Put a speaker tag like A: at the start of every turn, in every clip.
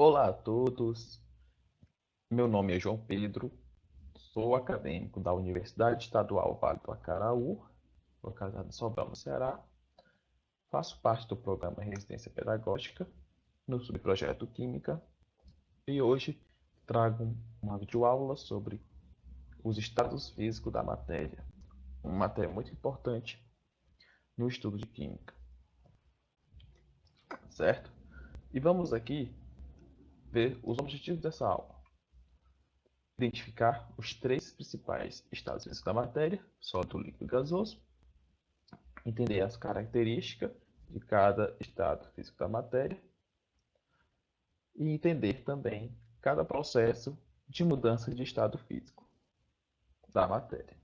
A: Olá a todos, meu nome é João Pedro, sou acadêmico da Universidade Estadual Vale do Acaraú, localizado em Sobral, no Ceará. Faço parte do programa Residência Pedagógica no subprojeto Química e hoje trago uma videoaula sobre os estados físicos da matéria, uma matéria muito importante no estudo de Química, certo? E vamos aqui ver os objetivos dessa aula. Identificar os três principais estados físicos da matéria, sólido, líquido e gasoso. Entender as características de cada estado físico da matéria. E entender também cada processo de mudança de estado físico da matéria.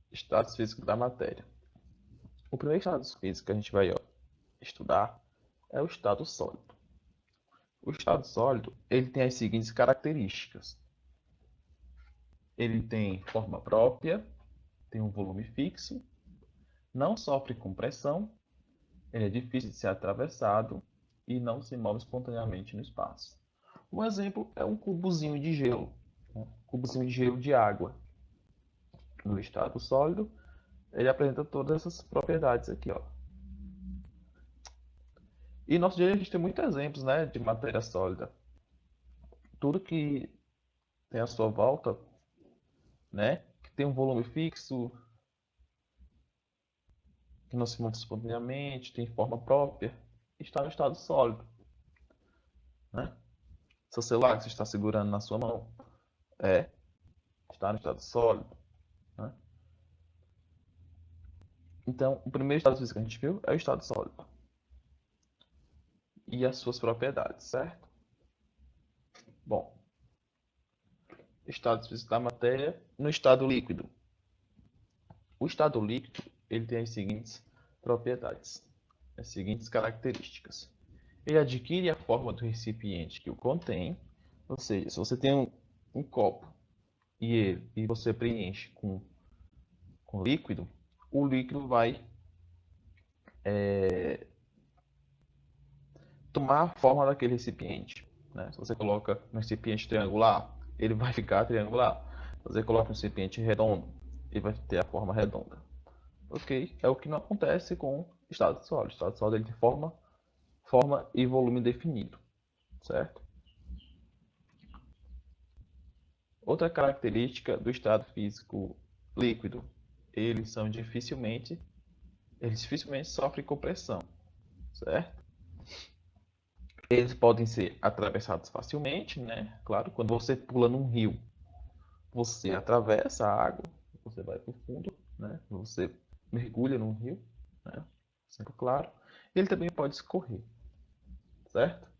A: Estados físicos da matéria. O primeiro estado físico que a gente vai estudar é o estado sólido. O estado sólido ele tem as seguintes características. Ele tem forma própria, tem um volume fixo, não sofre compressão, ele é difícil de ser atravessado e não se move espontaneamente no espaço. Um exemplo é um cubozinho de gelo, né? Cubozinho de gelo de água. No estado sólido, ele apresenta todas essas propriedades aqui, ó. E no nosso dia a gente tem muitos exemplos, né, de matéria sólida. Tudo que tem à sua volta, né, que tem um volume fixo, que não se move espontaneamente, tem forma própria, está no estado sólido, né? Seu celular que você está segurando na sua mão, está no estado sólido, né? Então, o primeiro estado físico que a gente viu é o estado sólido e as suas propriedades, certo? Bom, estados físicos da matéria no estado líquido. O estado líquido ele tem as seguintes propriedades, as seguintes características. Ele adquire a forma do recipiente que o contém, ou seja, se você tem um copo e você preenche com líquido, o líquido vai tomar a forma daquele recipiente, né? Se você coloca um recipiente triangular, ele vai ficar triangular. Se você coloca um recipiente redondo, ele vai ter a forma redonda. Ok? É o que não acontece com o estado sólido. O estado sólido ele tem forma e volume definido, certo? Outra característica do estado físico líquido, eles dificilmente sofrem compressão, certo? Eles podem ser atravessados facilmente, né? Claro, quando você pula num rio, você atravessa a água, você vai para o fundo, né? Você mergulha num rio, né? Sempre claro. Ele também pode escorrer, certo?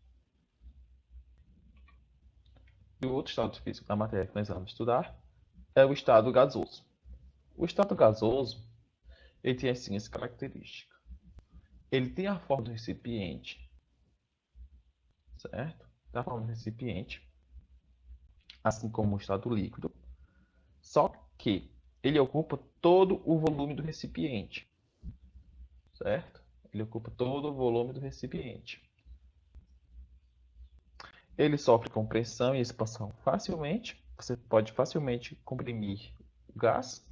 A: E o outro estado físico da matéria que nós vamos estudar é o estado gasoso. O estado gasoso ele tem as seguintes características. Ele tem a forma do recipiente, certo? Tem a forma do recipiente, assim como o estado líquido, só que ele ocupa todo o volume do recipiente, certo? Ele ocupa todo o volume do recipiente. Ele sofre compressão e expansão facilmente. Você pode facilmente comprimir o gás.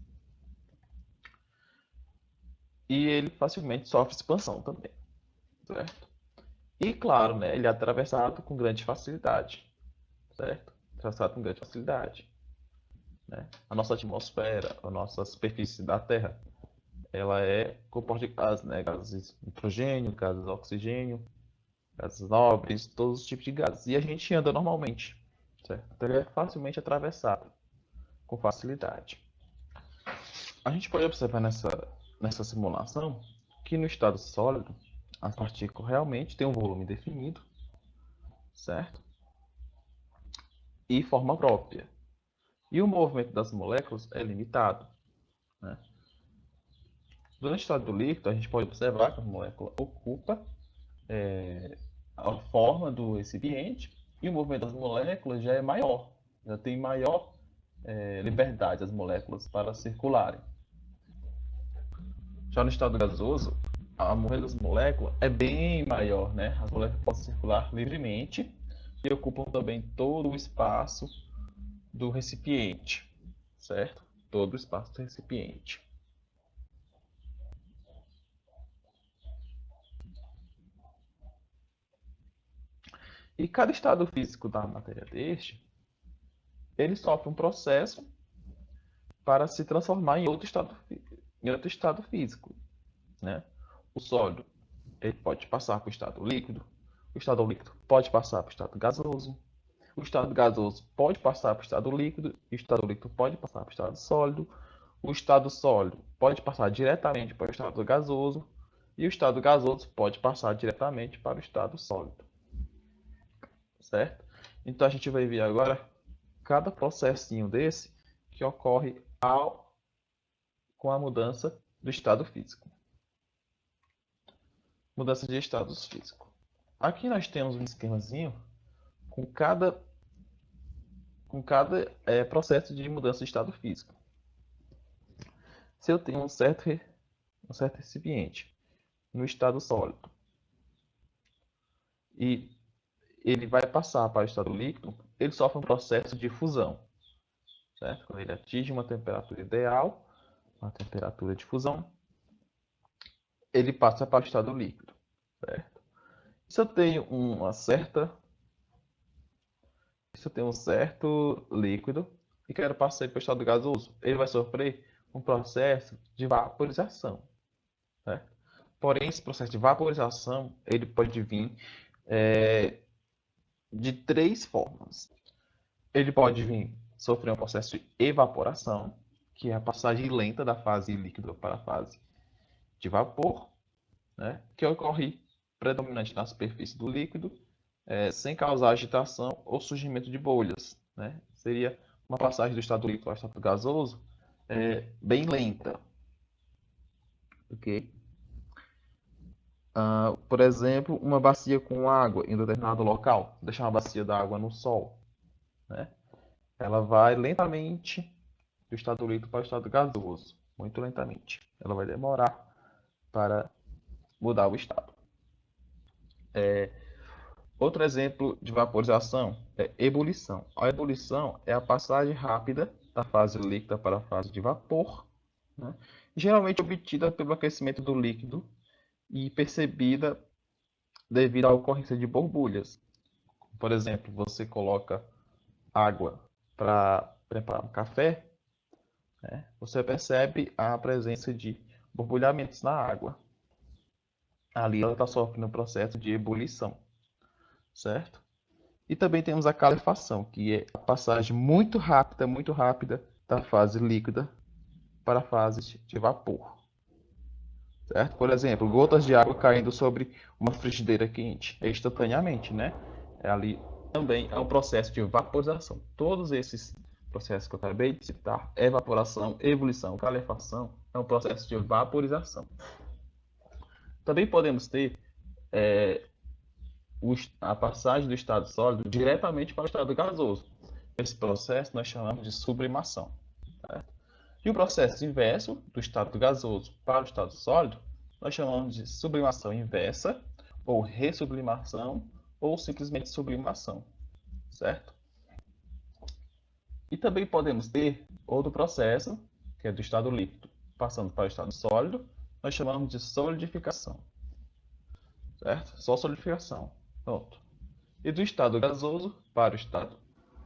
A: E ele facilmente sofre expansão também, certo? E claro, né, ele é atravessado com grande facilidade, certo? Atravessado com grande facilidade, né? A nossa atmosfera, a nossa superfície da Terra, ela é composta de gases, né? Gases nitrogênio, gases oxigênio, gases nobres, todos os tipos de gases. E a gente anda normalmente, certo? Então ele é facilmente atravessado, com facilidade. A gente pode observar nessa simulação que no estado sólido, as partículas realmente têm um volume definido, certo? E forma própria. E o movimento das moléculas é limitado, né? Durante o estado líquido, a gente pode observar que a molécula ocupa a forma do recipiente e o movimento das moléculas já é maior, já tem maior liberdade as moléculas para circularem. Já no estado gasoso, a morrer das moléculas é bem maior, né? As moléculas podem circular livremente e ocupam também todo o espaço do recipiente, certo? Todo o espaço do recipiente. E cada estado físico da matéria deste, ele sofre um processo para se transformar em outro estado físico, né? O sólido, ele pode passar para o estado líquido, o estado líquido pode passar para o estado gasoso, o estado gasoso pode passar para o estado líquido, e o estado líquido pode passar para o estado sólido, o estado sólido pode passar diretamente para o estado gasoso, e o estado gasoso pode passar diretamente para o estado sólido, certo? Então a gente vai ver agora cada processinho desse que ocorre com a mudança do estado físico. Mudança de estados físicos. Aqui nós temos um esquemazinho com cada processo de mudança de estado físico. Se eu tenho um certo recipiente no estado sólido e ele vai passar para o estado líquido, ele sofre um processo de fusão, certo? Quando ele atinge uma temperatura ideal, uma temperatura de fusão, ele passa para o estado líquido, certo? Se eu tenho um certo líquido e quero passar para o estado gasoso, ele vai sofrer um processo de vaporização, certo? Porém, esse processo de vaporização ele pode vir é, de três formas. Ele pode vir sofrer um processo de evaporação, que é a passagem lenta da fase líquida para a fase de vapor, né? Que ocorre predominante na superfície do líquido, sem causar agitação ou surgimento de bolhas, né? Seria uma passagem do estado líquido ao estado gasoso bem lenta, ok? Por exemplo, uma bacia com água em determinado local, deixar uma bacia d'água no sol, né? Ela vai lentamente do estado líquido para o estado gasoso, muito lentamente. Ela vai demorar para mudar o estado. Outro exemplo de vaporização é ebulição. A ebulição é a passagem rápida da fase líquida para a fase de vapor, né? Geralmente obtida pelo aquecimento do líquido e percebida devido à ocorrência de borbulhas. Por exemplo, você coloca água para preparar um café, né? Você percebe a presença de borbulhamentos na água. Ali ela está sofrendo um processo de ebulição, certo? E também temos a calefação, que é a passagem muito rápida da fase líquida para a fase de vapor, certo? Por exemplo, gotas de água caindo sobre uma frigideira quente, instantaneamente, né? Ali também é um processo de vaporização. Todos esses processos que eu acabei de citar, evaporação, ebulição, calefação, é um processo de vaporização. Também podemos ter é, a passagem do estado sólido diretamente para o estado gasoso. Esse processo nós chamamos de sublimação, certo? E o processo inverso, do estado gasoso para o estado sólido, nós chamamos de sublimação inversa, ou ressublimação, ou simplesmente sublimação, certo? E também podemos ter outro processo, que é do estado líquido passando para o estado sólido, nós chamamos de solidificação, certo? Só solidificação, pronto. E do estado gasoso para o estado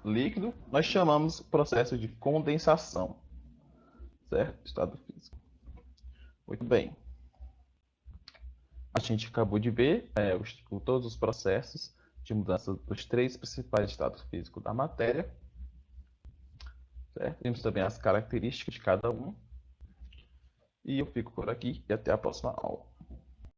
A: líquido, nós chamamos o processo de condensação, certo? Estado físico. Muito bem. A gente acabou de ver todos os processos de mudança dos três principais estados físicos da matéria, certo? Vimos também as características de cada um. E eu fico por aqui e até a próxima aula.